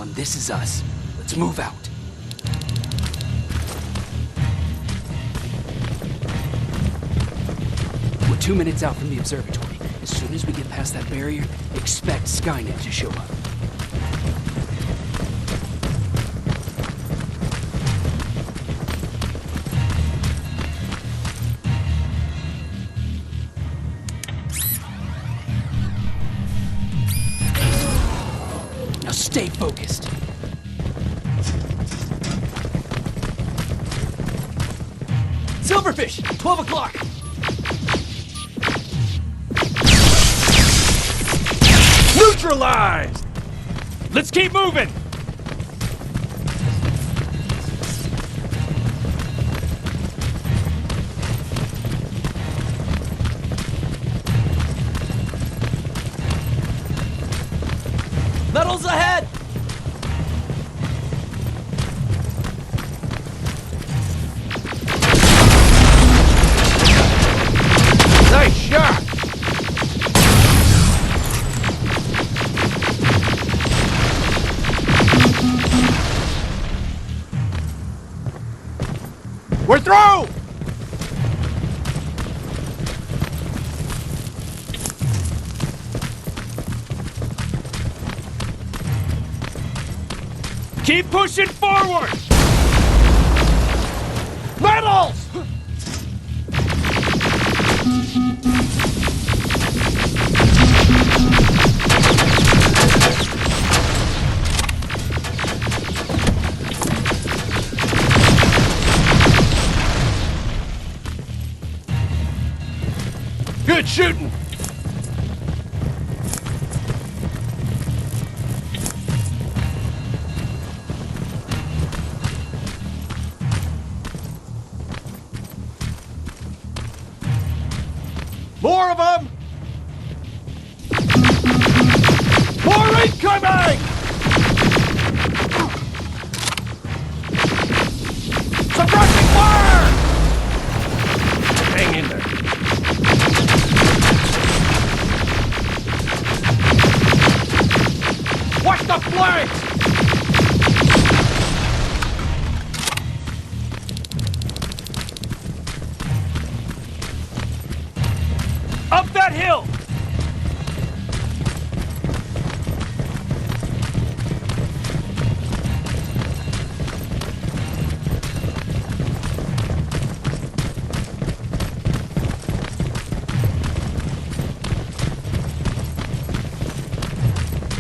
everyone, this is us. Let's move out. We're 2 minutes out from the observatory. As soon as we get past that barrier, expect Skynet to show up. Now stay focused. Silverfish, 12 o'clock. Neutralized! Let's keep moving! Metals ahead! Nice shot! We're through! Keep pushing forward! Metals! Good shooting! More of them! More incoming! Suppressing fire! Hang in there. Watch the flanks! Up that hill!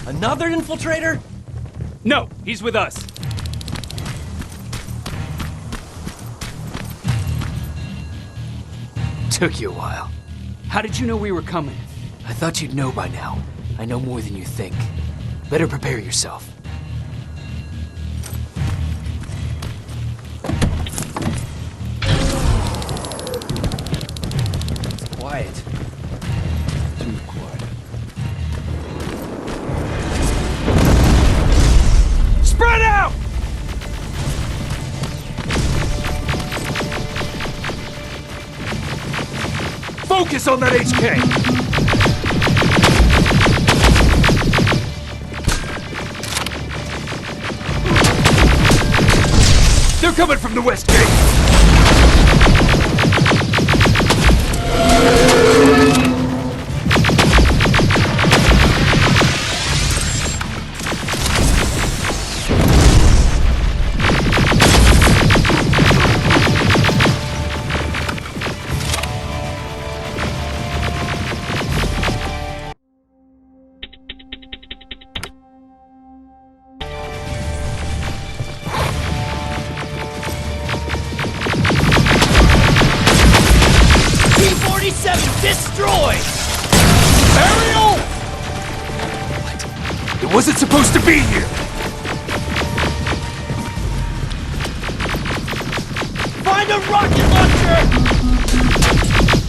Another infiltrator? No, he's with us. Took you a while. How did you know we were coming? I thought you'd know by now. I know more than you think. Better prepare yourself. It's quiet. Too quiet. Spread out! Focus on that HK! They're coming from the west gate! Destroyed! Ariel! What? It wasn't supposed to be here! Find a rocket launcher!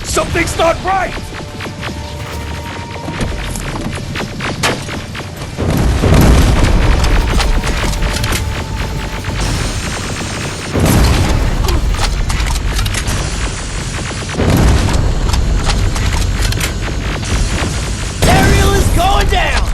Something's not right! Going down!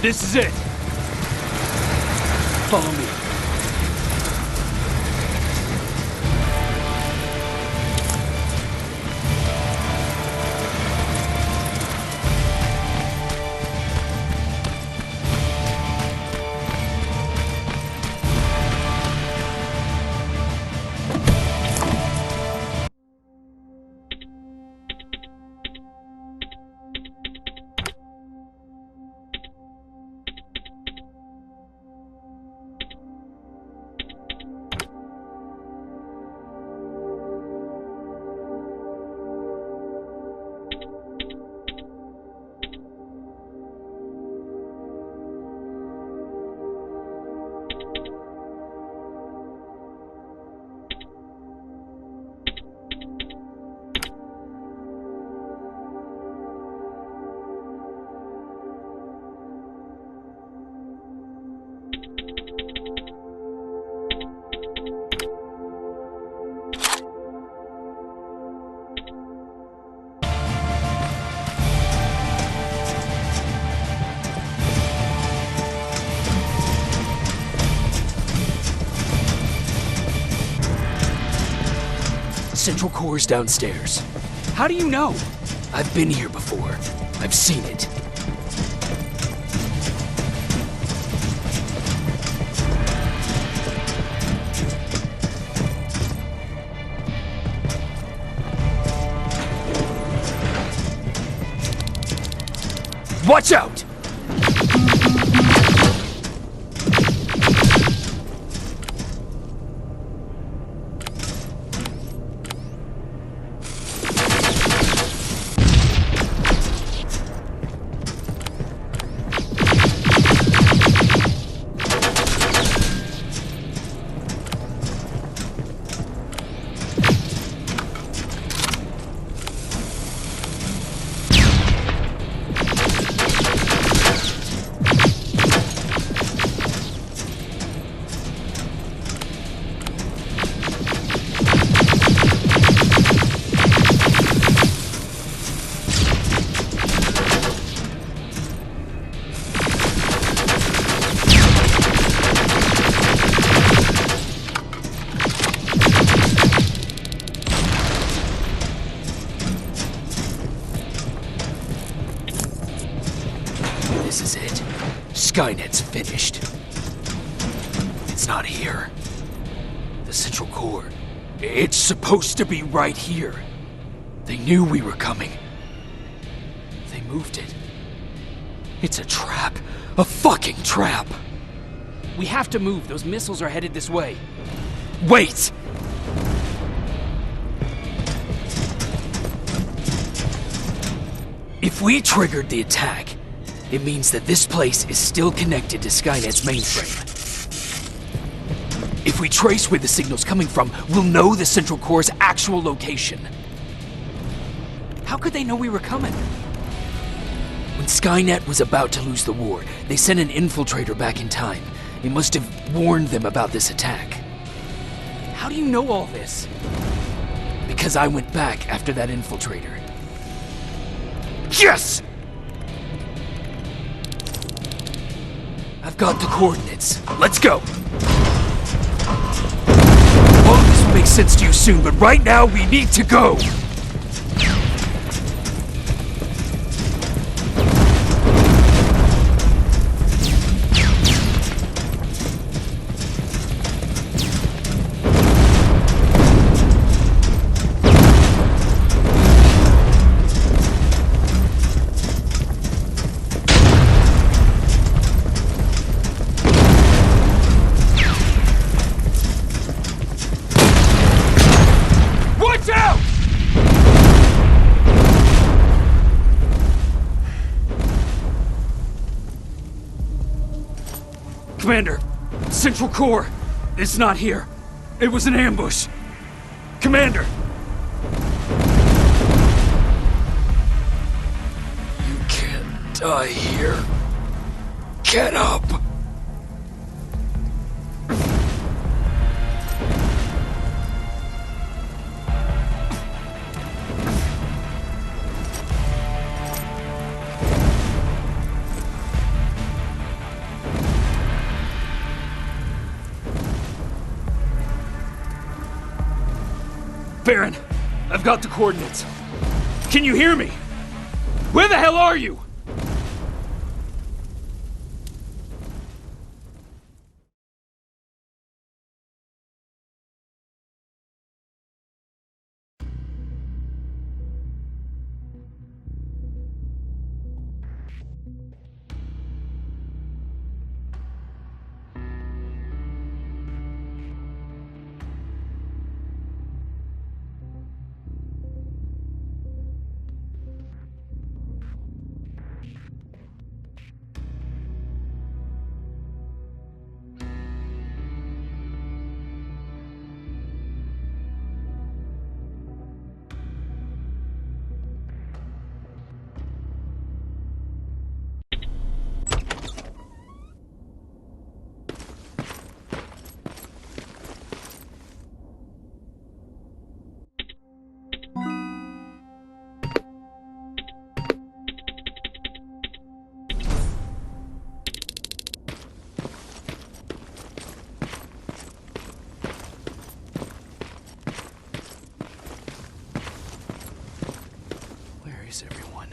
This is it. Follow me. Central core's downstairs. How do you know? I've been here before. I've seen it. Watch out! This is it. Skynet's finished. It's not here. The central core. It's supposed to be right here. They knew we were coming. They moved it. It's a trap. A fucking trap. We have to move. Those missiles are headed this way. Wait! If we triggered the attack, it means that this place is still connected to Skynet's mainframe. If we trace where the signal's coming from, we'll know the central core's actual location. How could they know we were coming? When Skynet was about to lose the war, they sent an infiltrator back in time. He must have warned them about this attack. How do you know all this? Because I went back after that infiltrator. Yes! I've got the coordinates. Let's go! All of this will make sense to you soon, but right now we need to go! Commander, Central Core is not here. It was an ambush. Commander! You can't die here. Get up! Baron, I've got the coordinates. Can you hear me? Where the hell are you? Everyone.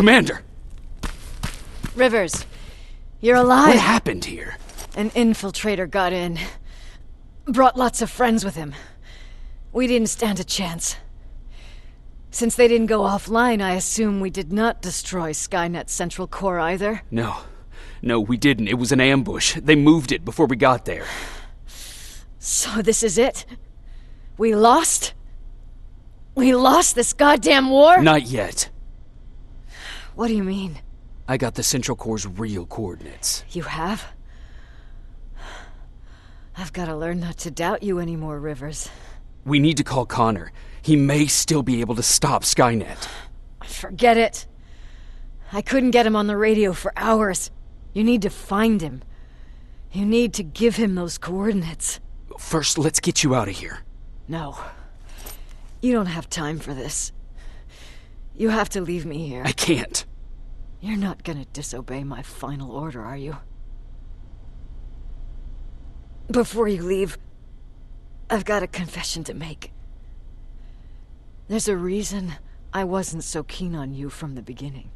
Commander! Rivers, you're alive. What happened here? An infiltrator got in. Brought lots of friends with him. We didn't stand a chance. Since they didn't go offline, I assume we did not destroy Skynet's central core either? No, we didn't. It was an ambush. They moved it before we got there. So this is it? We lost? We lost this goddamn war? Not yet. What do you mean? I got the central core's real coordinates. You have? I've got to learn not to doubt you anymore, Rivers. We need to call Connor. He may still be able to stop Skynet. Forget it. I couldn't get him on the radio for hours. You need to find him. You need to give him those coordinates. First, let's get you out of here. No. You don't have time for this. You have to leave me here. I can't. You're not gonna disobey my final order, are you? Before you leave, I've got a confession to make. There's a reason I wasn't so keen on you from the beginning.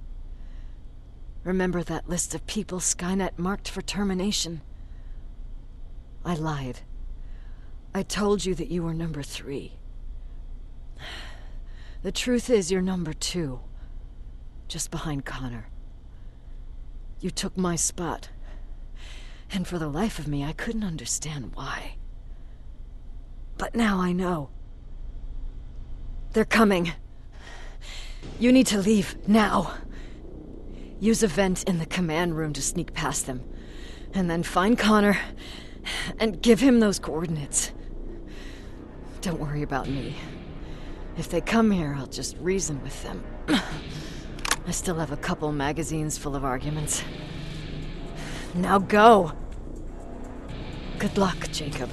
Remember that list of people Skynet marked for termination? I lied. I told you that you were number 3. The truth is you're number 2, just behind Connor. You took my spot, and for the life of me, I couldn't understand why. But now I know. They're coming. You need to leave, now. Use a vent in the command room to sneak past them, and then find Connor, and give him those coordinates. Don't worry about me. If they come here, I'll just reason with them. I still have a couple magazines full of arguments. Now go! Good luck, Jacob.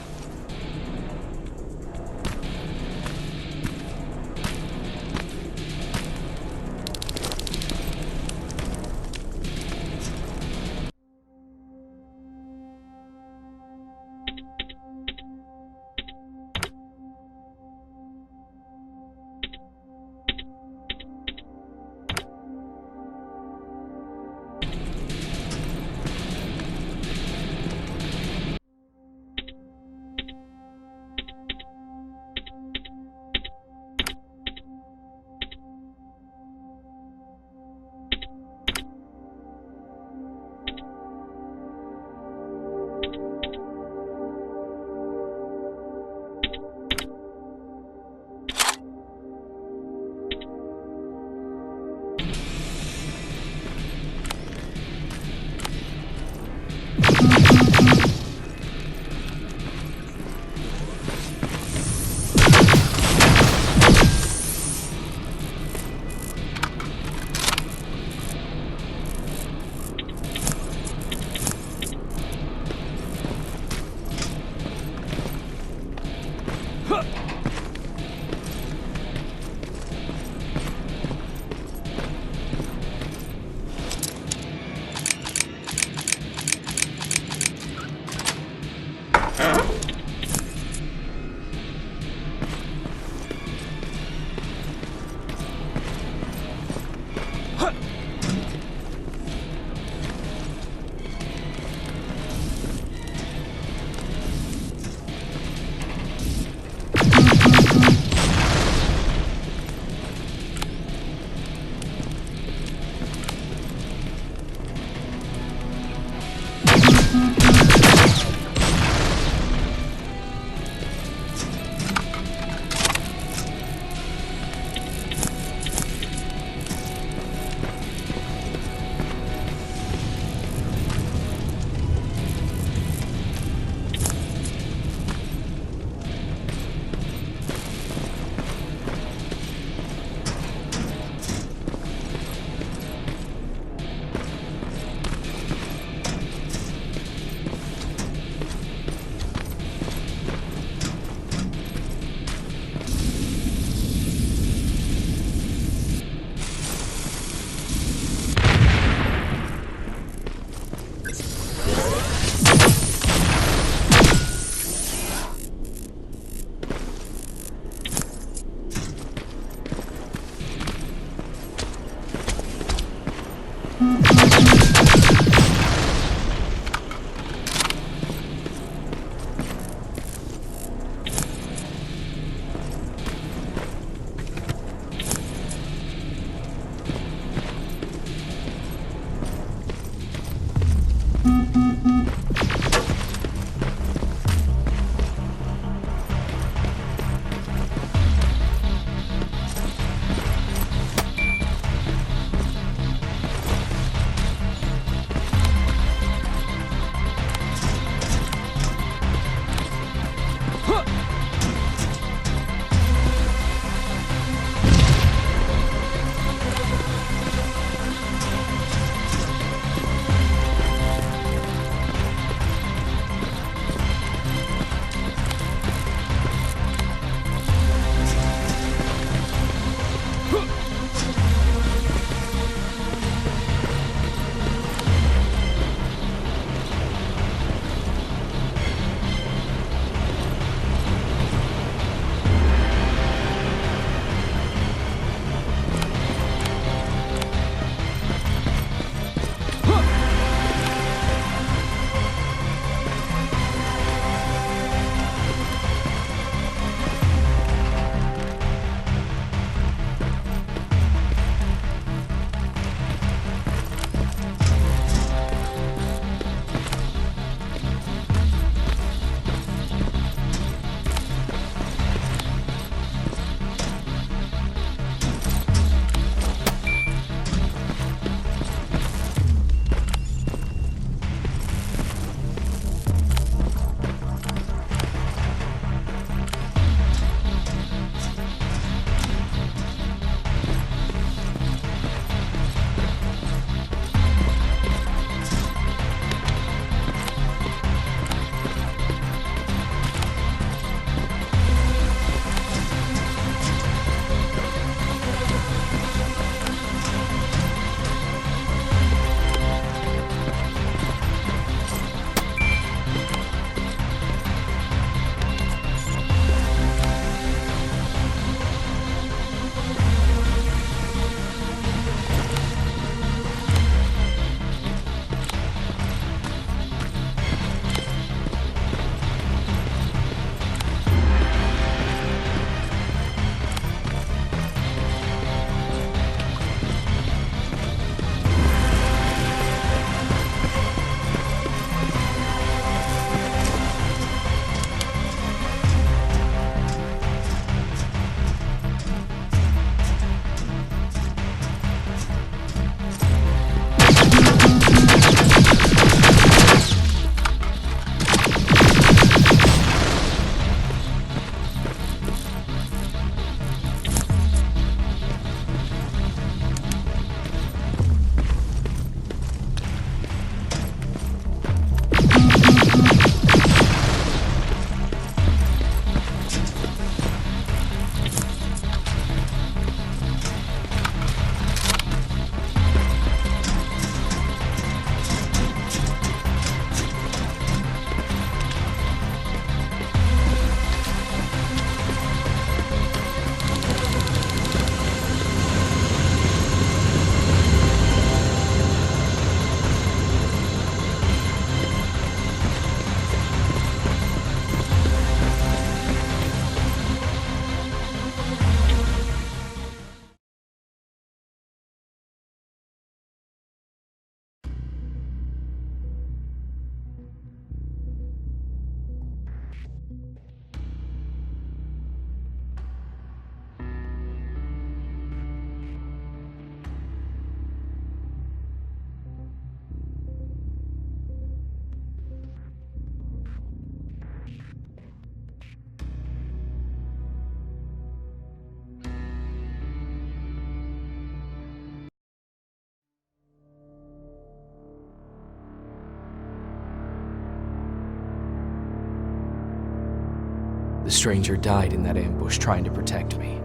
The stranger died in that ambush trying to protect me.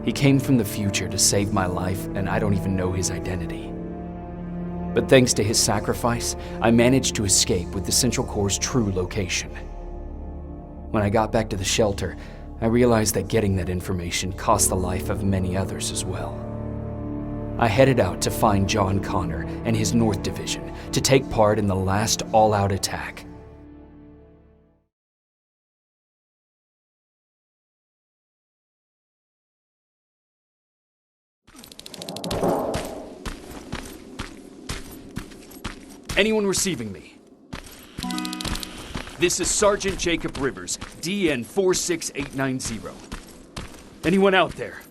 He came from the future to save my life, and I don't even know his identity. But thanks to his sacrifice, I managed to escape with the Central Core's true location. When I got back to the shelter, I realized that getting that information cost the life of many others as well. I headed out to find John Connor and his North Division to take part in the last all-out attack. Anyone receiving me? This is Sergeant Jacob Rivers, DN 46890. Anyone out there?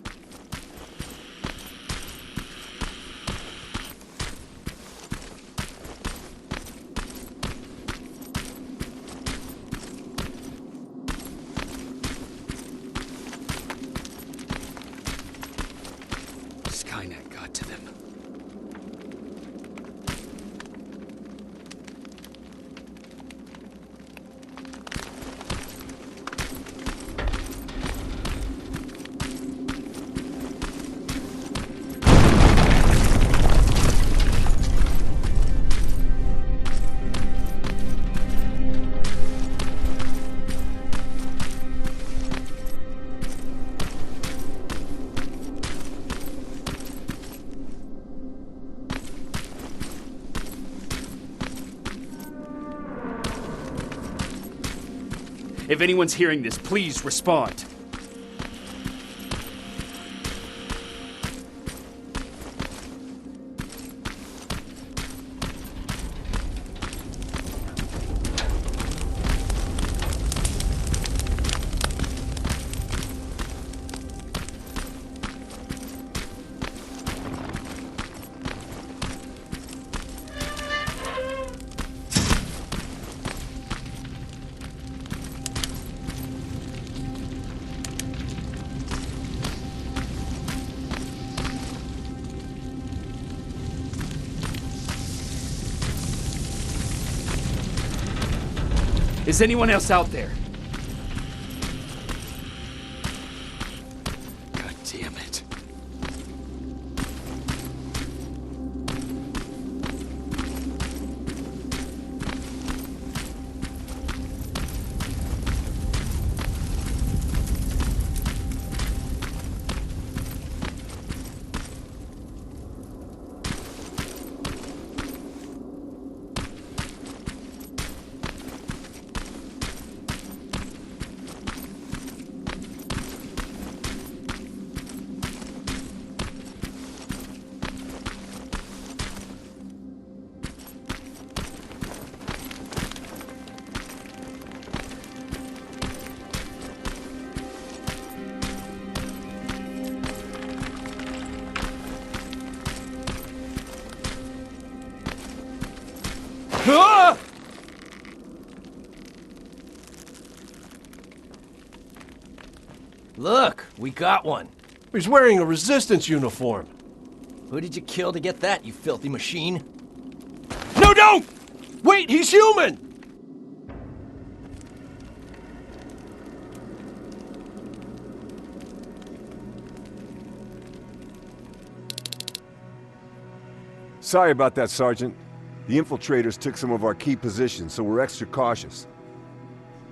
Skynet got to them. If anyone's hearing this, please respond. Is anyone else out there? God damn it. Ah! Look, we got one. He's wearing a resistance uniform. Who did you kill to get that, you filthy machine? No, don't! Wait, he's human! Sorry about that, Sergeant. The infiltrators took some of our key positions, so we're extra cautious.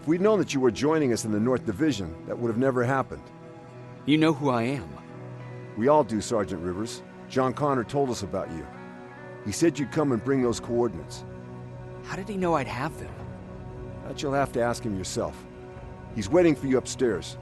If we'd known that you were joining us in the North Division, that would have never happened. You know who I am. We all do, Sergeant Rivers. John Connor told us about you. He said you'd come and bring those coordinates. How did he know I'd have them? That you'll have to ask him yourself. He's waiting for you upstairs.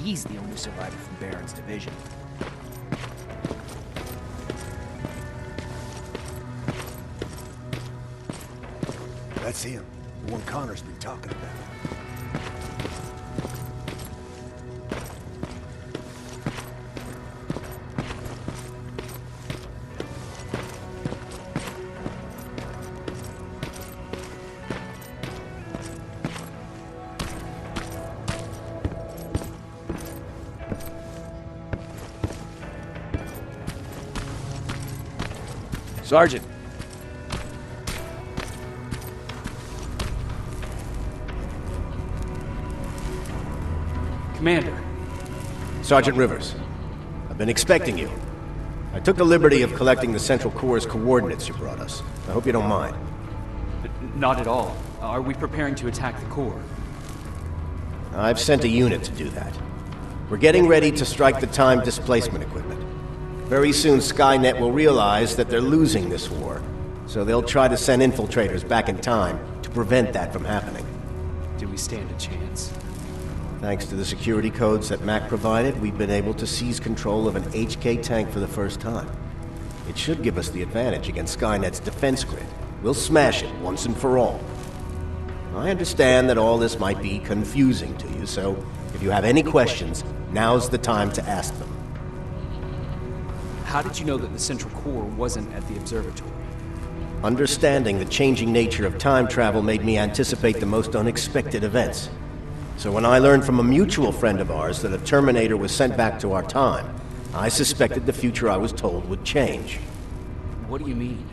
He's the only survivor from Baron's division. That's him. The one Connor's been talking about. Sergeant. Commander. Sergeant Rivers, I've been expecting you. I took the liberty of collecting the Central Core's coordinates you brought us. I hope you don't mind. Not at all. Are we preparing to attack the core? I've sent a unit to do that. We're getting ready to strike the time displacement equipment. Very soon Skynet will realize that they're losing this war, so they'll try to send infiltrators back in time to prevent that from happening. Do we stand a chance? Thanks to the security codes that Mac provided, we've been able to seize control of an HK tank for the first time. It should give us the advantage against Skynet's defense grid. We'll smash it once and for all. I understand that all this might be confusing to you, so if you have any questions, now's the time to ask them. How did you know that the Central Core wasn't at the observatory? Understanding the changing nature of time travel made me anticipate the most unexpected events. So when I learned from a mutual friend of ours that a Terminator was sent back to our time, I suspected the future I was told would change. What do you mean?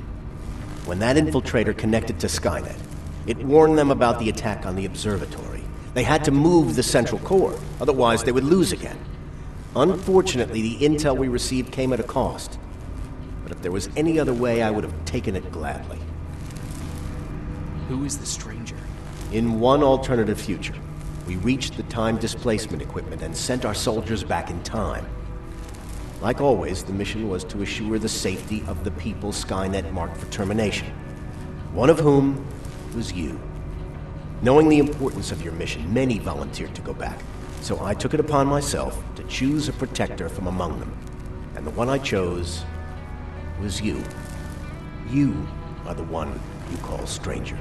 When that infiltrator connected to Skynet, it warned them about the attack on the observatory. They had to move the Central Core, otherwise they would lose again. Unfortunately, the intel we received came at a cost. But if there was any other way, I would have taken it gladly. Who is the stranger? In one alternative future, we reached the time displacement equipment and sent our soldiers back in time. Like always, the mission was to assure the safety of the people Skynet marked for termination. One of whom was you. Knowing the importance of your mission, many volunteered to go back. So I took it upon myself to choose a protector from among them. And the one I chose was you. You are the one you call stranger.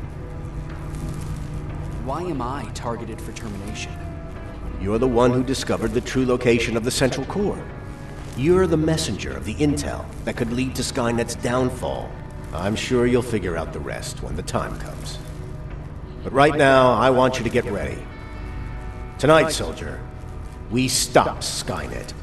Why am I targeted for termination? You're the one who discovered the true location of the Central Core. You're the messenger of the intel that could lead to Skynet's downfall. I'm sure you'll figure out the rest when the time comes. But right now, I want you to get ready. Tonight, soldier, we stop Skynet.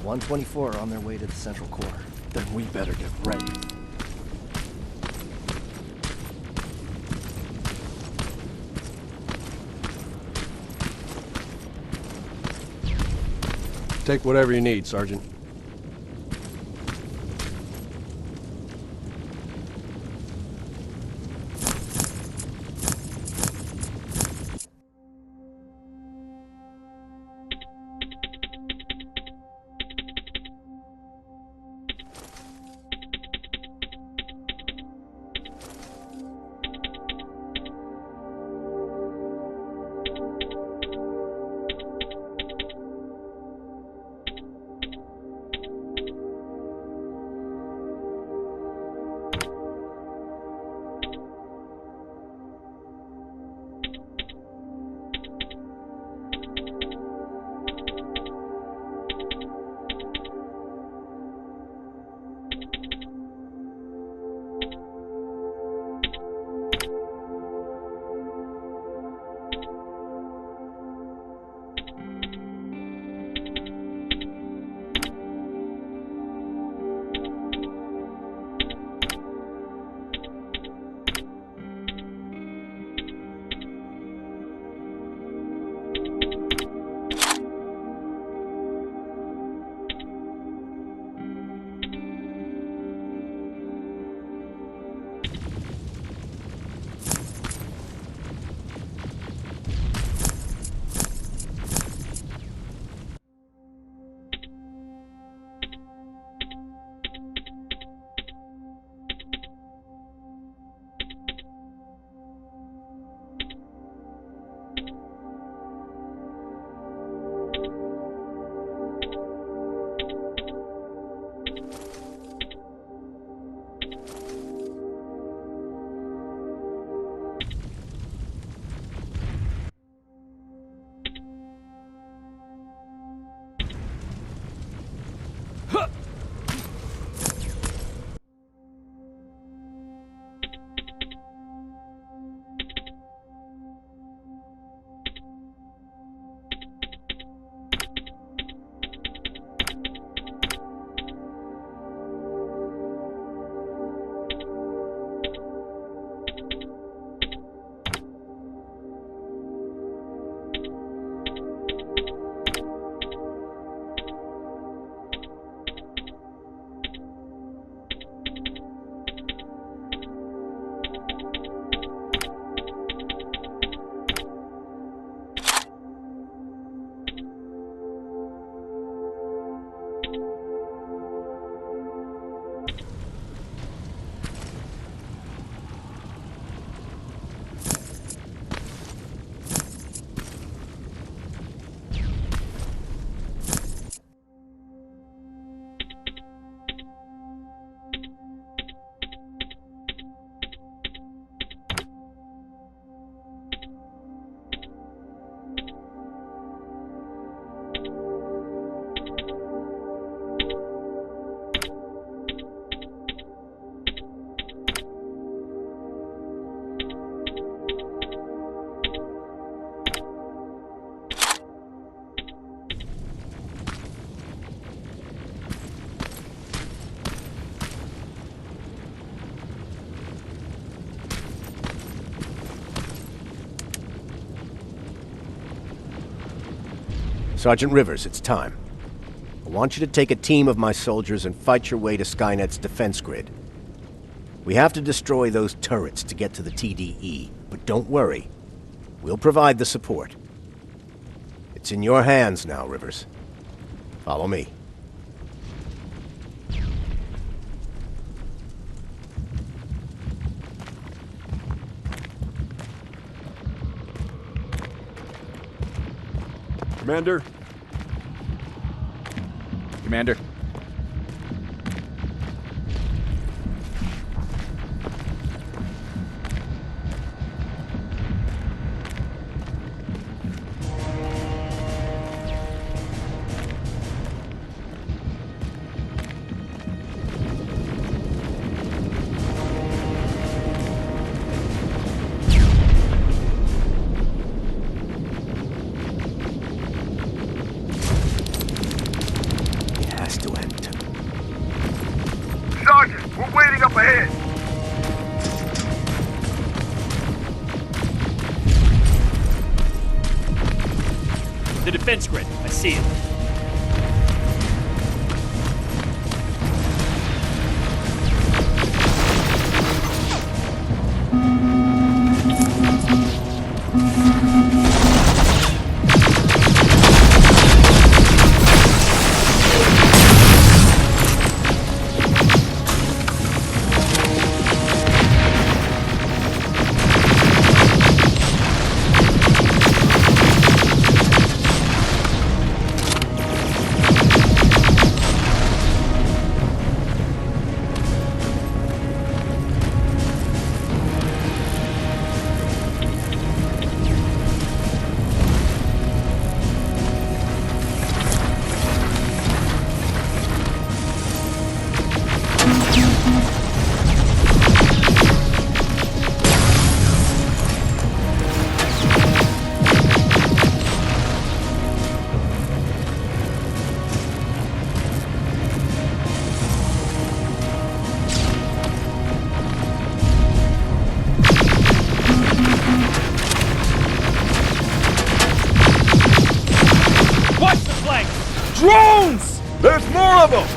The 124 are on their way to the Central Core. Then we better get ready. Take whatever you need, Sergeant. Sergeant Rivers, it's time. I want you to take a team of my soldiers and fight your way to Skynet's defense grid. We have to destroy those turrets to get to the TDE, but don't worry. We'll provide the support. It's in your hands now, Rivers. Follow me. Commander? Commander. Sergeant, we're waiting up ahead. The defense grid. I see it. Drones! There's more of them!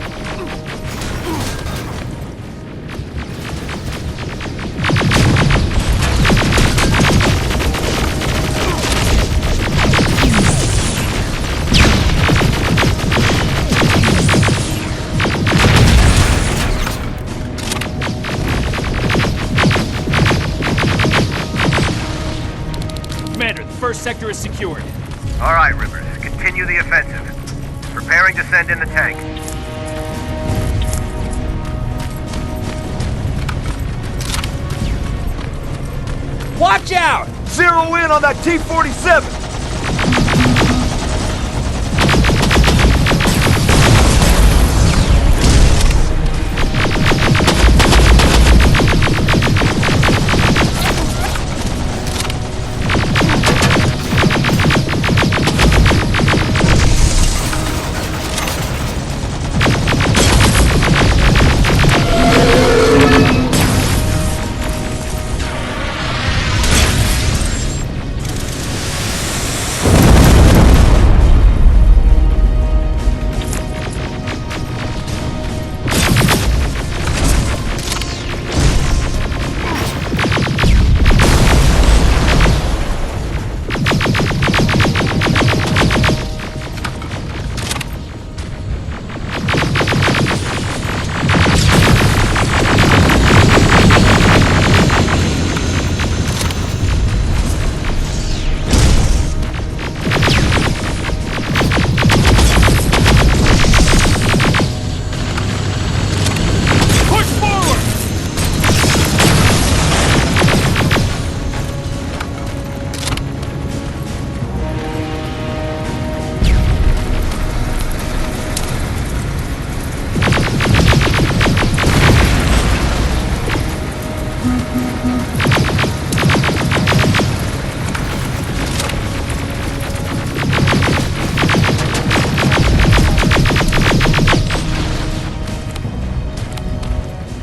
Commander, the first sector is secured. All right, Rivers. Continue the offensive. Preparing to send in the tank. Watch out! Zero in on that T-47!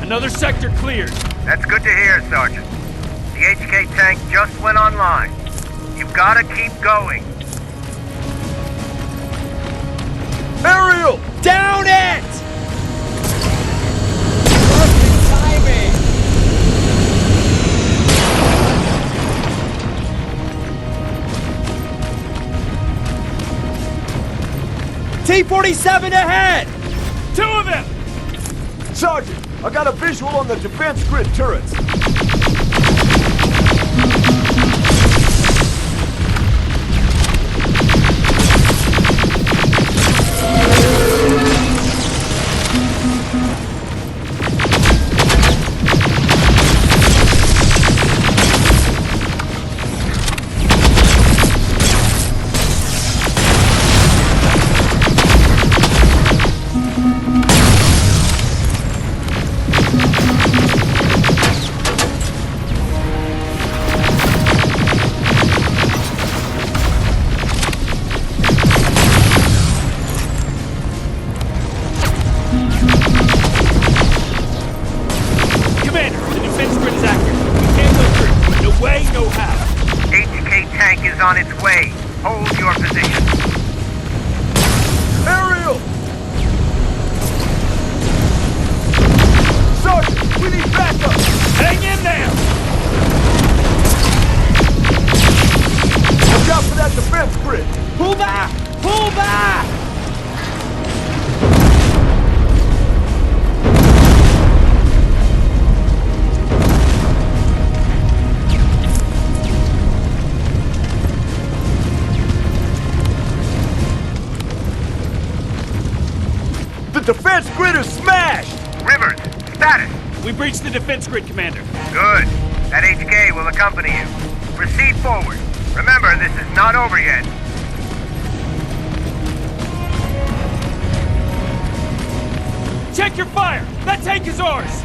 Another sector cleared. That's good to hear, Sergeant. The HK tank just went online. You've got to keep going. Aerial! Down it! Perfect timing! T-47 ahead! 2 of them! Sergeant, I got a visual on the defense grid turrets. On its way. Hold your position. Aerial! Sergeant, we need backup! Hang in there! Watch out for that defense grid! Pull back! Pull back! The defense grid is smashed! Rivers, status. We breached the defense grid, Commander. Good. That HK will accompany you. Proceed forward. Remember, this is not over yet. Check your fire! That tank is ours!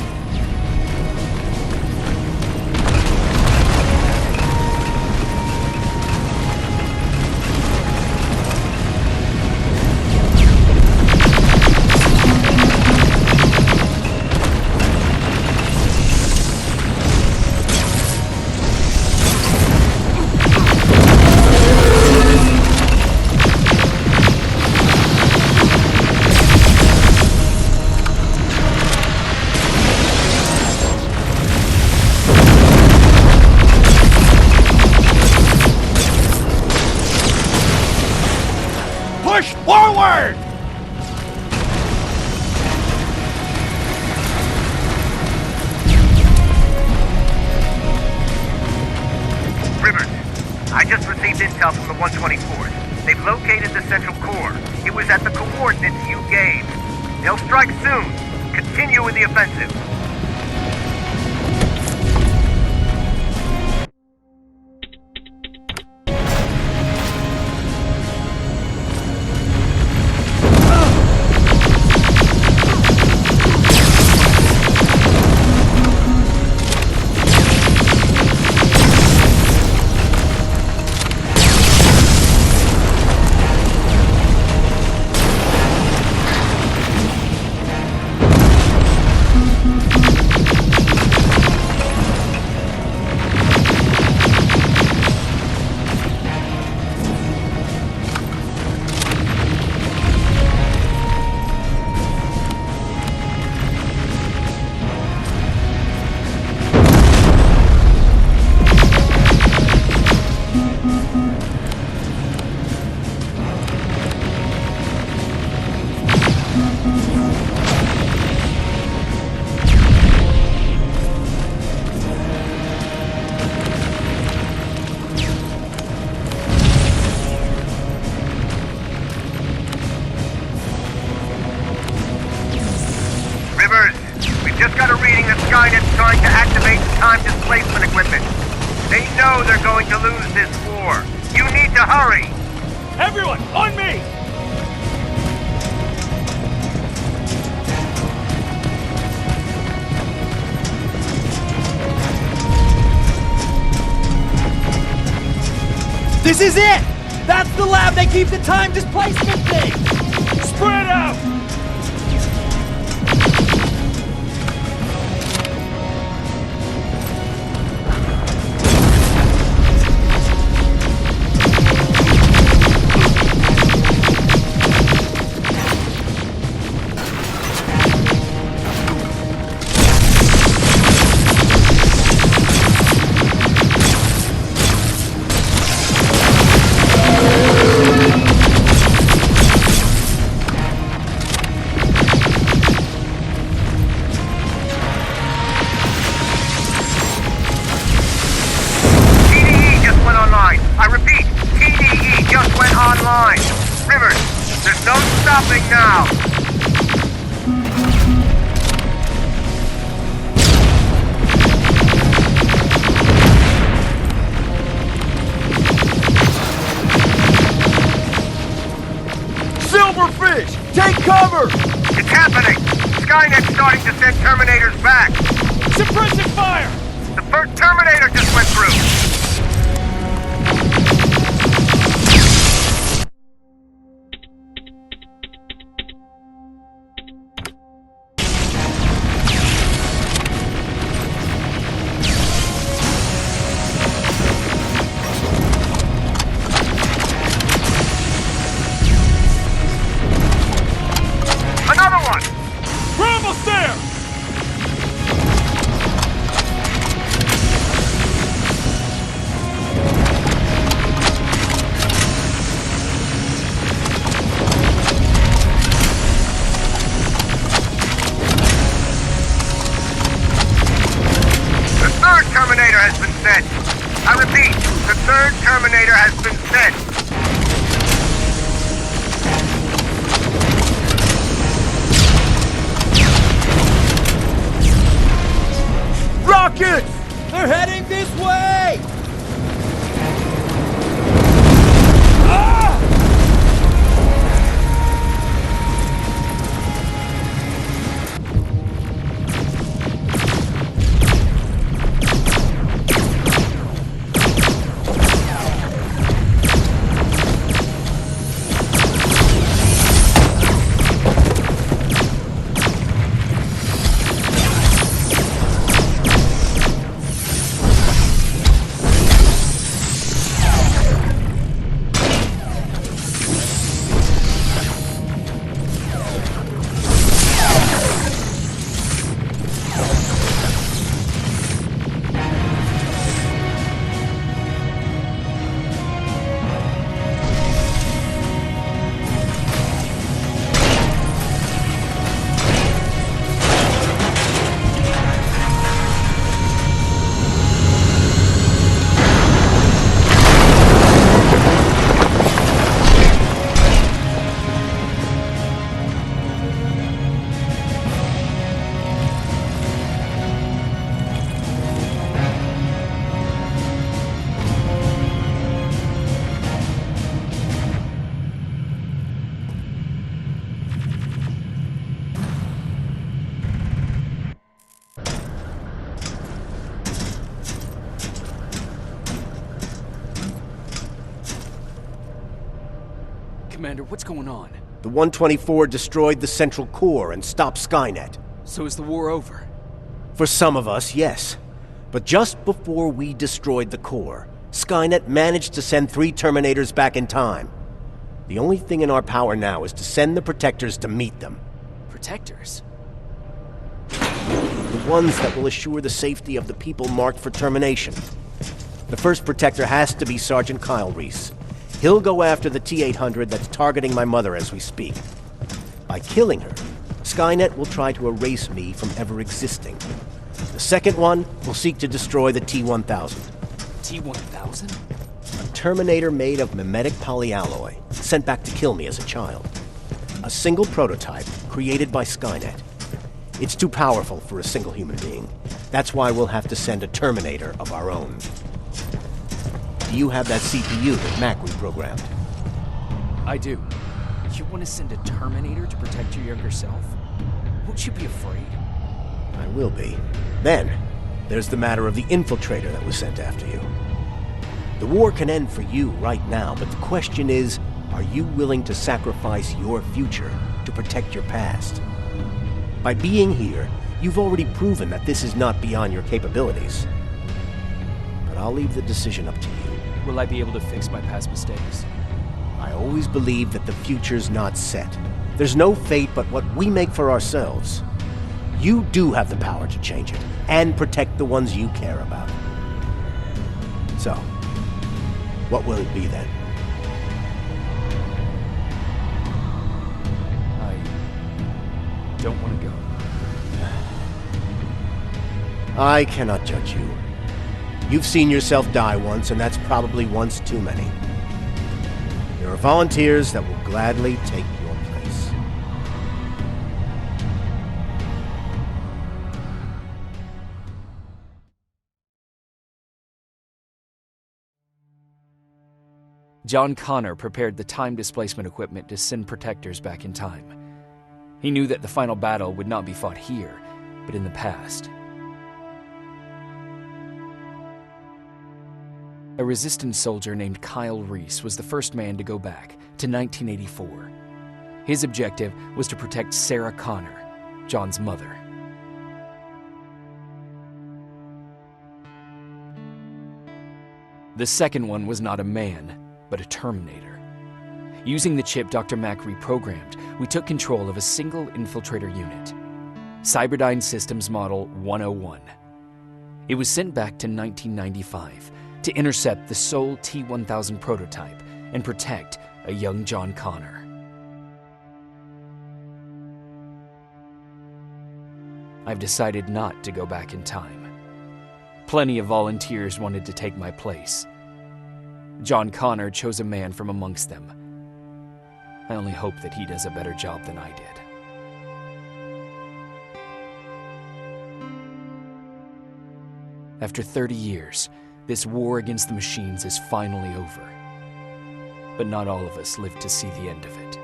Push forward! Rivers, I just received intel from the 124th. They've located the central core. It was at the coordinates you gave. They'll strike soon. Continue with the offensive. Just got a reading that Skynet's trying to activate the time displacement equipment. They know they're going to lose this war. You need to hurry! Everyone, on me! This is it! That's the lab they keep the time displacement thing! Spread out! online. Rivers, there's no stopping now. Silverfish! Take cover! It's happening! Skynet's starting to send Terminators back! Suppressing fire! The first Terminator just went through! Another one! We're almost there! The third Terminator has been sent! I repeat, the third Terminator has been sent! Rockets! They're heading this way! Commander, what's going on? The 124 destroyed the central core and stopped Skynet. So is the war over? For some of us, yes. But just before we destroyed the core, Skynet managed to send 3 Terminators back in time. The only thing in our power now is to send the Protectors to meet them. Protectors? The ones that will assure the safety of the people marked for termination. The first Protector has to be Sergeant Kyle Reese. He'll go after the T-800 that's targeting my mother as we speak. By killing her, Skynet will try to erase me from ever existing. The second one will seek to destroy the T-1000. T-1000? A Terminator made of mimetic polyalloy, sent back to kill me as a child. A single prototype created by Skynet. It's too powerful for a single human being. That's why we'll have to send a Terminator of our own. Do you have that CPU that Mac reprogrammed? I do. You want to send a Terminator to protect your younger self? Won't you be afraid? I will be. Then, there's the matter of the infiltrator that was sent after you. The war can end for you right now, but the question is, are you willing to sacrifice your future to protect your past? By being here, you've already proven that this is not beyond your capabilities. But I'll leave the decision up to you. Will I be able to fix my past mistakes? I always believe that the future's not set. There's no fate but what we make for ourselves. You do have the power to change it, and protect the ones you care about. So, what will it be then? I don't want to go. I cannot judge you. You've seen yourself die once, and that's probably once too many. You're There are volunteers that will gladly take your place. John Connor prepared the time displacement equipment to send protectors back in time. He knew that the final battle would not be fought here, but in the past. A resistance soldier named Kyle Reese was the first man to go back to 1984. His objective was to protect Sarah Connor, John's mother. The second one was not a man, but a Terminator. Using the chip Dr. Mack reprogrammed, we took control of a single infiltrator unit, Cyberdyne Systems Model 101. It was sent back to 1995 to intercept the sole T-1000 prototype and protect a young John Connor. I've decided not to go back in time. Plenty of volunteers wanted to take my place. John Connor chose a man from amongst them. I only hope that he does a better job than I did. After 30 years, this war against the machines is finally over. But not all of us lived to see the end of it.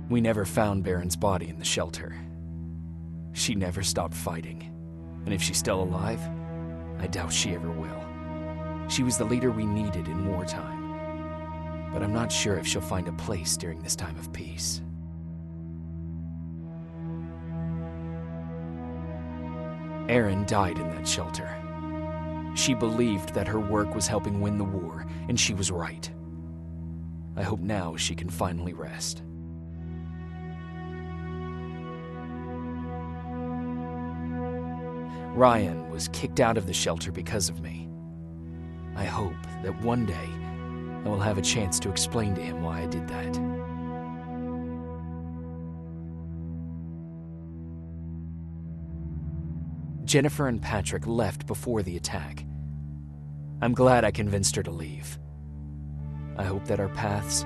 We never found Baron's body in the shelter. She never stopped fighting. And if she's still alive, I doubt she ever will. She was the leader we needed in wartime. But I'm not sure if she'll find a place during this time of peace. Erin died in that shelter. She believed that her work was helping win the war, and she was right. I hope now she can finally rest. Ryan was kicked out of the shelter because of me. I hope that one day I will have a chance to explain to him why I did that. Jennifer and Patrick left before the attack. I'm glad I convinced her to leave. I hope that our paths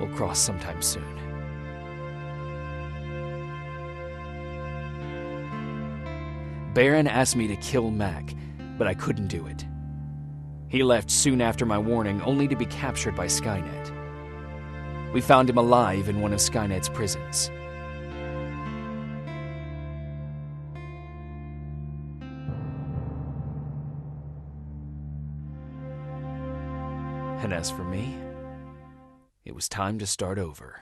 will cross sometime soon. Baron asked me to kill Mac, but I couldn't do it. He left soon after my warning, only to be captured by Skynet. We found him alive in one of Skynet's prisons. And as for me, it was time to start over.